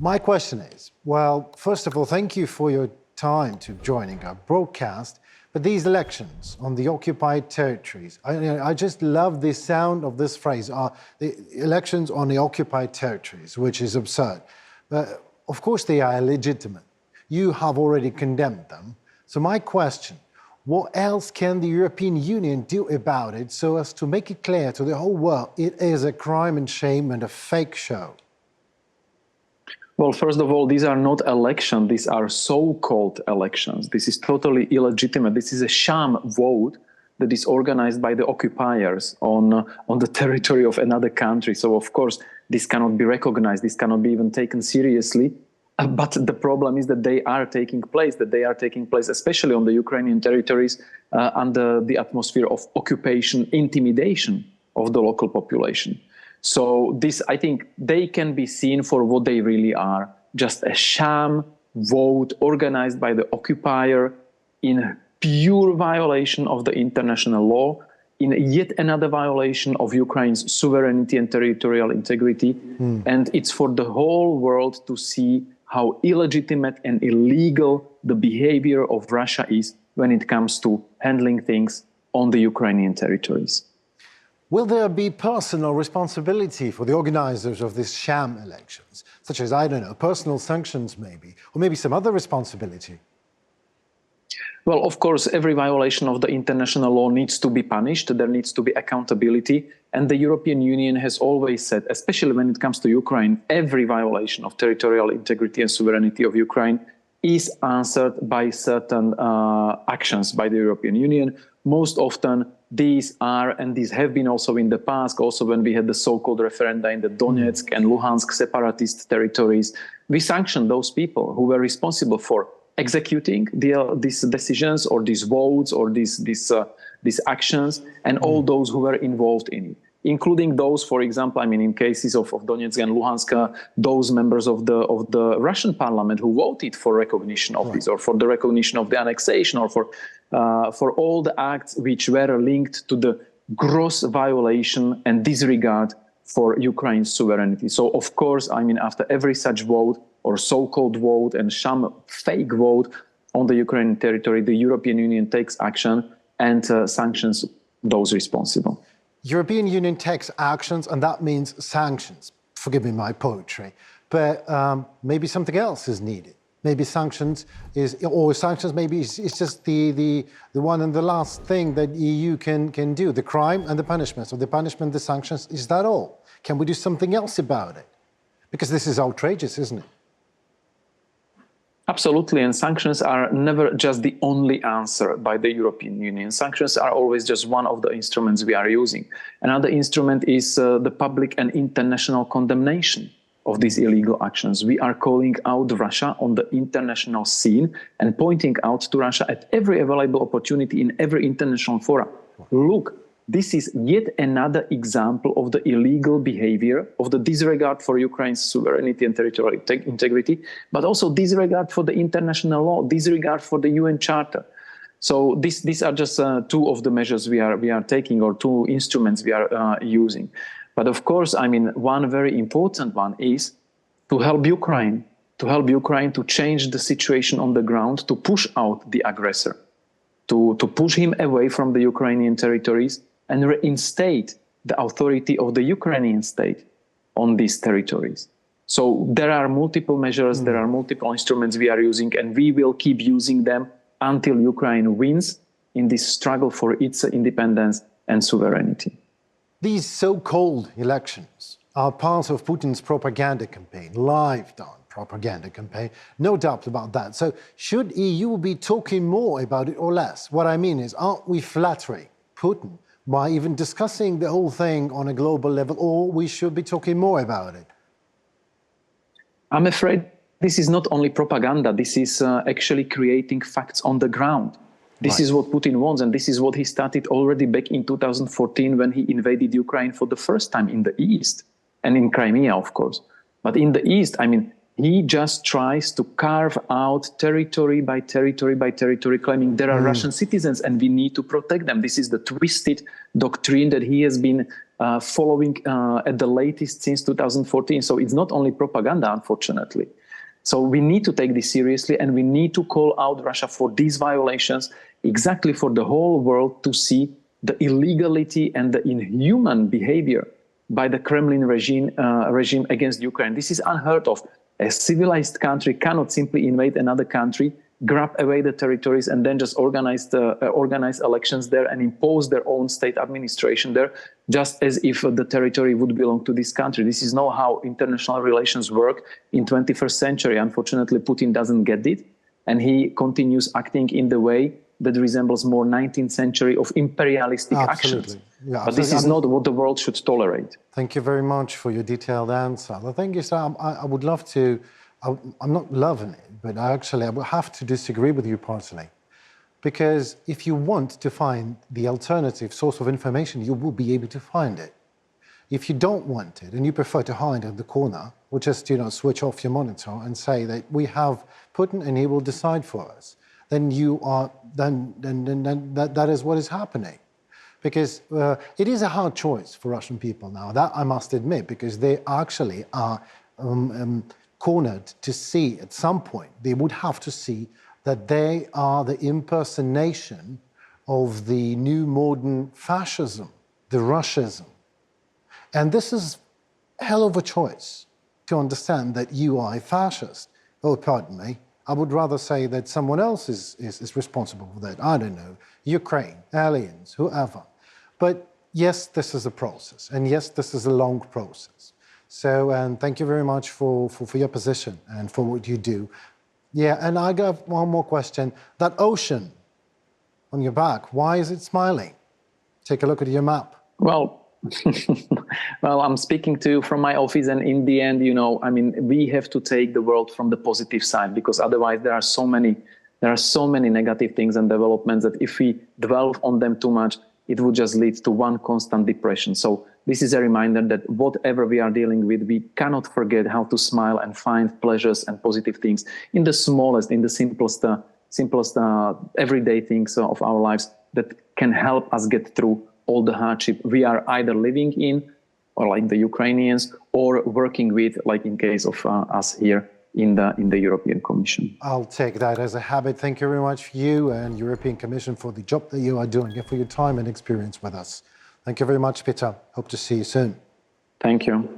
My question is, well, first of all, thank you for your time to joining our broadcast, but these elections on the occupied territories, I just love the sound of this phrase, the elections on the occupied territories, which is absurd. But of course they are illegitimate. You have already condemned them. So my question, what else can the European Union do about it so as to make it clear to the whole world it is a crime and shame and a fake show? Well, first of all, these are not elections, these are so-called elections. This is totally illegitimate. This is a sham vote that is organized by the occupiers on the territory of another country. So, of course, this cannot be recognized, this cannot be even taken seriously. But the problem is that they are taking place, especially on the Ukrainian territories under the atmosphere of occupation, intimidation of the local population. So this, I think, they can be seen for what they really are, just a sham vote organized by the occupier in pure violation of the international law, in yet another violation of Ukraine's sovereignty and territorial integrity. And it's for the whole world to see how illegitimate and illegal the behavior of Russia is when it comes to handling things on the Ukrainian territories. Will there be personal responsibility for the organizers of these sham elections, such as, I don't know, personal sanctions maybe, or maybe some other responsibility? Well, of course, every violation of the international law needs to be punished. There needs to be accountability. And the European Union has always said, especially when it comes to Ukraine, every violation of territorial integrity and sovereignty of Ukraine is answered by certain actions by the European Union. Most often, these are, and these have been also in the past, also when we had the so-called referenda in the Donetsk and Luhansk separatist territories, we sanctioned those people who were responsible for executing these decisions or these votes or these actions, and all those who were involved in it, including those, for example, I mean, in cases of Donetsk and Luhansk, those members of the Russian parliament who voted for recognition of this, or for the recognition of the annexation, or for all the acts which were linked to the gross violation and disregard for Ukraine's sovereignty. So, of course, I mean, after every such vote or so-called vote and sham fake vote on the Ukrainian territory, the European Union takes action and sanctions those responsible. European Union takes actions, and that means sanctions. Forgive me my poetry, but maybe something else is needed. Maybe sanctions maybe it's just the one and the last thing that EU can do, the crime and the punishment. So the punishment, the sanctions, is that all? Can we do something else about it? Because this is outrageous, isn't it? Absolutely, and sanctions are never just the only answer by the European Union. Sanctions are always just one of the instruments we are using. Another instrument is the public and international condemnation of these illegal actions. We are calling out Russia on the international scene and pointing out to Russia at every available opportunity in every international forum. Look, this is yet another example of the illegal behavior, of the disregard for Ukraine's sovereignty and territorial integrity, but also disregard for the international law, disregard for the UN Charter. So these are just two of the measures we are taking, or two instruments we are using. But of course, I mean, one very important one is to help Ukraine to change the situation on the ground, to push out the aggressor, to push him away from the Ukrainian territories and reinstate the authority of the Ukrainian state on these territories. So there are multiple measures, there are multiple instruments we are using, and we will keep using them until Ukraine wins in this struggle for its independence and sovereignty. These so-called elections are part of Putin's propaganda campaign, live-done propaganda campaign, no doubt about that. So should EU be talking more about it or less? What I mean is, aren't we flattering Putin by even discussing the whole thing on a global level, or we should be talking more about it? I'm afraid this is not only propaganda, this is actually creating facts on the ground. This is what Putin wants, and this is what he started already back in 2014 when he invaded Ukraine for the first time in the east, and in Crimea, of course. But in the east, I mean, he just tries to carve out territory by territory by territory, claiming there are Russian citizens and we need to protect them. This is the twisted doctrine that he has been following at the latest since 2014. So it's not only propaganda, unfortunately. So we need to take this seriously, and we need to call out Russia for these violations, exactly for the whole world to see the illegality and the inhuman behavior by the Kremlin regime against Ukraine. This is unheard of. A civilized country cannot simply invade another country, grab away the territories, and then just organize elections there and impose their own state administration there, just as if the territory would belong to this country. This is not how international relations work in 21st century. Unfortunately, Putin doesn't get it, and he continues acting in the way that resembles more 19th century of imperialistic actions. Yeah, but this is not what the world should tolerate. Thank you very much for your detailed answer. The thing is, I would love to, I'm not loving it, but I would have to disagree with you personally. Because if you want to find the alternative source of information, you will be able to find it. If you don't want it and you prefer to hide in the corner, or just switch off your monitor and say that we have Putin and he will decide for us, then that is what is happening. Because it is a hard choice for Russian people now, that I must admit, because they actually are cornered to see at some point, they would have to see that they are the impersonation of the new modern fascism, the Russism. And this is a hell of a choice to understand that you are a fascist. Oh, pardon me. I would rather say that someone else is responsible for that. I don't know, Ukraine, aliens, whoever. But yes, this is a process. And yes, this is a long process. So, and thank you very much for your position and for what you do. Yeah, and I got one more question. That ocean on your back, why is it smiling? Take a look at your map. Well, well, I'm speaking to you from my office, and in the end, we have to take the world from the positive side, because otherwise there are so many negative things and developments that if we dwell on them too much, it would just lead to one constant depression. So this is a reminder that whatever we are dealing with, we cannot forget how to smile and find pleasures and positive things in the smallest, in the simplest everyday things of our lives that can help us get through all the hardship we are either living in, or like the Ukrainians, or working with, like in case of us here in the European Commission. I'll take that as a habit. Thank you very much, you and European Commission, for the job that you are doing and for your time and experience with us. Thank you very much, Peter. Hope to see you soon. Thank you.